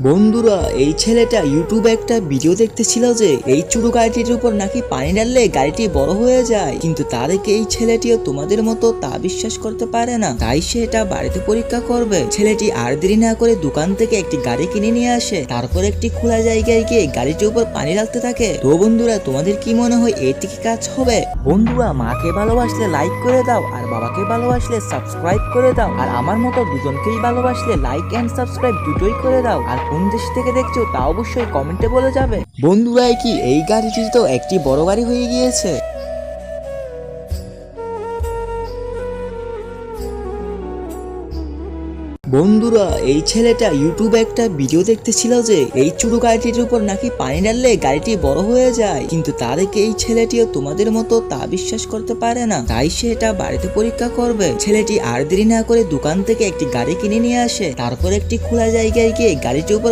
বন্ধুরা, এই ছেলেটা ইউটিউবে একটা ভিডিও দেখতেছিল যে এই ছোট গাড়িটির উপর নাকি পানি ঢাললে গাড়িটি বড় হয়ে যায়, কিন্তু তাদেরকে এই ছেলেটিও তোমাদের মতো তা বিশ্বাস করতে পারে না, তাই সে এটা বাড়িতে পরীক্ষা করবে। ছেলেটি আর দেরি না করে দোকান থেকে একটি গাড়ি কিনে নিয়ে আসে, তারপর একটি খোলা জায়গায় গিয়ে গাড়িটির উপর পানি ঢালতে থাকে। তো বন্ধুরা, তোমাদের কি মনে হয় এটি কি কাজ হবে? বন্ধুরা, মাকে ভালোবাসলে লাইক করে দাও, আর বাবাকে ভালোবাসলে সাবস্ক্রাইব করে দাও, আর আমার মতো দুজনকেই ভালোবাসলে লাইক এন্ড সাবস্ক্রাইব দুটোই করে দাও। আর কোন দেশ থেকে দেখছো তা অবশ্যই কমেন্টে বলে যাবে। বন্ধুরা, কি এই গাড়িটি তো একটি বড় গাড়ি হয়ে গিয়েছে। বন্ধুরা, এই ছেলেটা ইউটিউবে একটা ভিডিও দেখতেছিল যে এই ছোট গাড়িটির উপর নাকি পানি ঢাললে গাড়িটি বড় হয়ে যায়, কিন্তু তাদেরকে এই ছেলেটিও তোমাদের মতো তা বিশ্বাস করতে পারে না, তাই সে এটা বাড়িতে পরীক্ষা করবে। ছেলেটি আর দেরি না করে দোকান থেকে একটি গাড়ি কিনে নিয়ে আসে, তারপর একটি খোলা জায়গায় গিয়ে গাড়িটির উপর